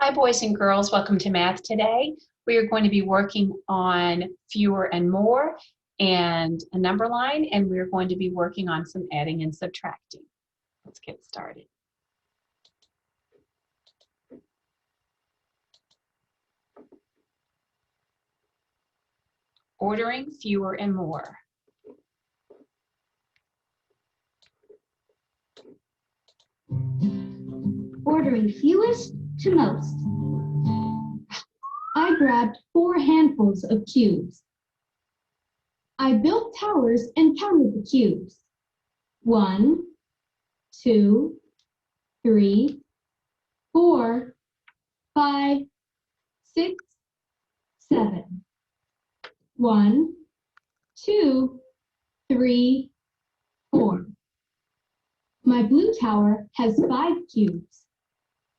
Hi, boys and girls. Welcome to Math Today. We are going to be working on fewer and more and a number line, and we're going to be working on some adding and subtracting. Let's get started. Ordering fewer and more. Ordering fewest to most. I grabbed 4 handfuls of cubes. I built towers and counted the cubes. 1, 2, 3, 4, 5, 6, 7. 1, 2, 3, 4. My blue tower has 5 cubes.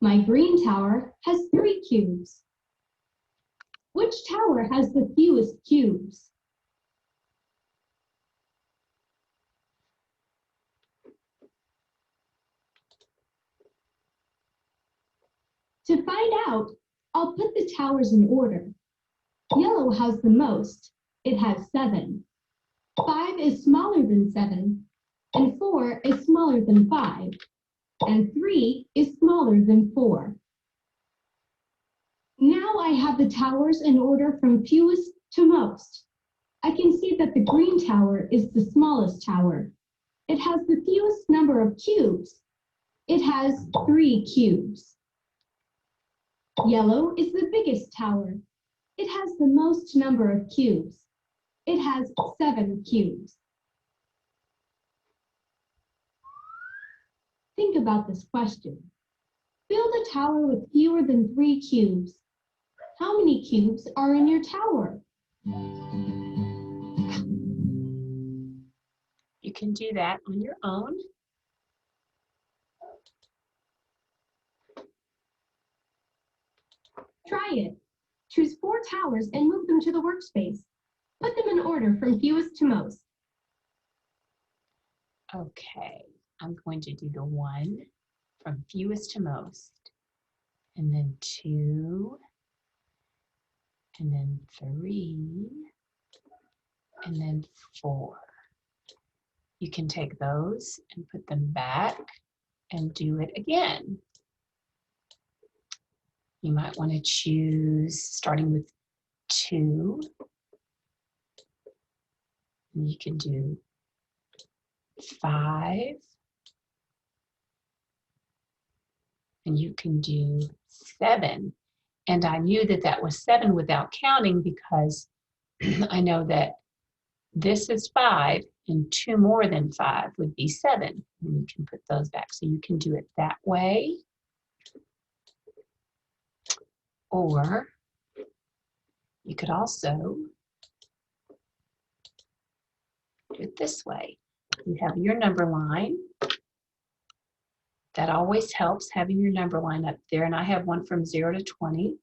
My green tower has 3 cubes. Which tower has the fewest cubes? To find out, I'll put the towers in order. Yellow has the most. It has 7. 5 is smaller than 7, and 4 is smaller than 5, and 3 is smaller than 4. Now I have the towers in order from fewest to most. I can see that the green tower is the smallest tower. It has the fewest number of cubes. It has 3 cubes. Yellow is the biggest tower. It has the most number of cubes. It has 7 cubes. Think about this question. Build a tower with fewer than 3 cubes. How many cubes are in your tower? You can do that on your own. Try it. Choose 4 towers and move them to the workspace. Put them in order from fewest to most. Okay, I'm going to do the 1 from fewest to most, and then 2, and then 3, and then 4. You can take those and put them back and do it again. You might want to choose starting with 2. And you can do 5. And you can do 7. And I knew that that was 7 without counting because I know that this is 5 and 2 more than 5 would be 7. And you can put those back. So you can do it that way. Or you could also do it this way. You have your number line. That always helps, having your number line up there. And I have one from 0 to 20.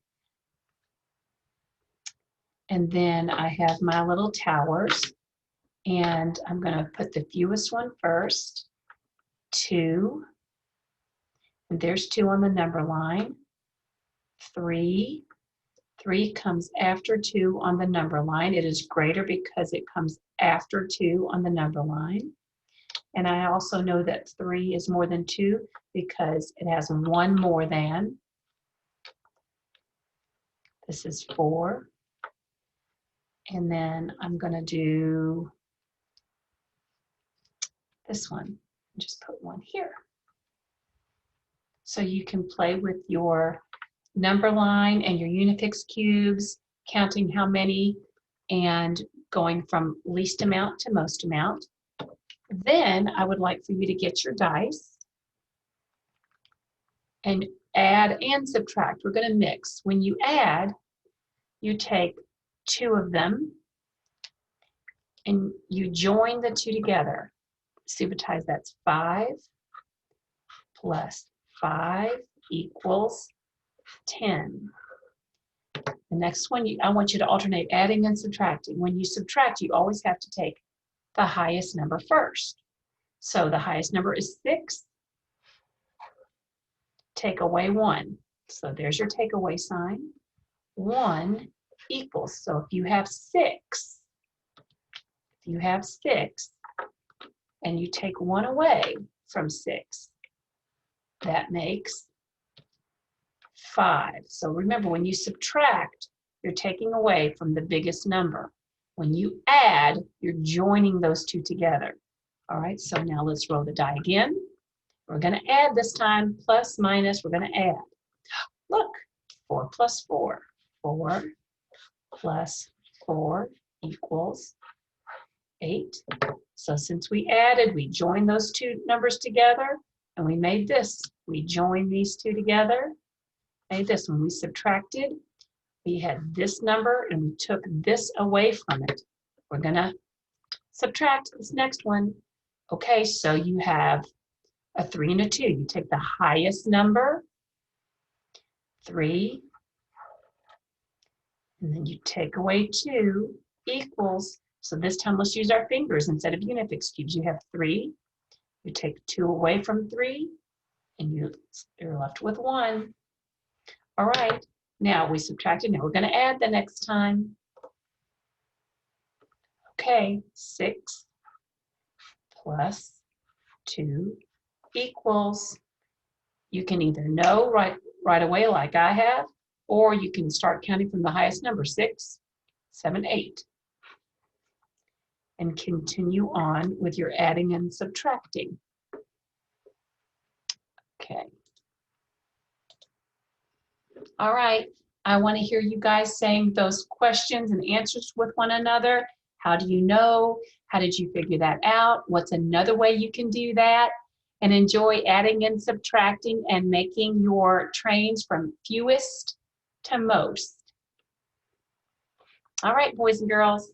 And then I have my little towers. And I'm going to put the fewest one first. 2. And there's 2 on the number line. 3. 3 comes after 2 on the number line. It is greater because it comes after 2 on the number line. And I also know that 3 is more than 2 because it has 1 more than. This is 4. And then I'm going to do this one. Just put 1 here. So you can play with your number line and your Unifix cubes, counting how many and going from least amount to most amount. Then I would like for you to get your dice and add and subtract. We're going to mix. When you add, you take 2 of them and you join the 2 together. Subatize, that's 5 plus 5 equals 10. The next one, I want you to alternate adding and subtracting. When you subtract, you always have to take the highest number first. So the highest number is 6. Take away 1. So there's your takeaway sign. 1 equals, so if you have 6, and you take 1 away from 6, that makes 5. So remember, when you subtract, you're taking away from the biggest number. When you add, you're joining those two together. All right, so now let's roll the die again. We're going to add this time, plus, minus, we're going to add. Look, 4 plus 4. 4 plus 4 equals 8. So since we added, we joined those two numbers together, and we made this. We joined these two together, made this. When we subtracted, we had this number, and we took this away from it. We're going to subtract this next one. Okay, so you have a 3 and a 2. You take the highest number, 3, and then you take away 2 equals, so this time let's use our fingers instead of Unifix cubes. You have 3, you take 2 away from 3, and you're left with 1. All right, now we subtracted, now we're going to add the next time. Okay, 6 plus 2 equals, you can either know right away like I have, or you can start counting from the highest number, 6, 7, 8. And continue on with your adding and subtracting. Okay. All right, I want to hear you guys saying those questions and answers with one another. How do you know? How did you figure that out? What's another way you can do that? And enjoy adding and subtracting and making your trains from fewest to most. All right, boys and girls.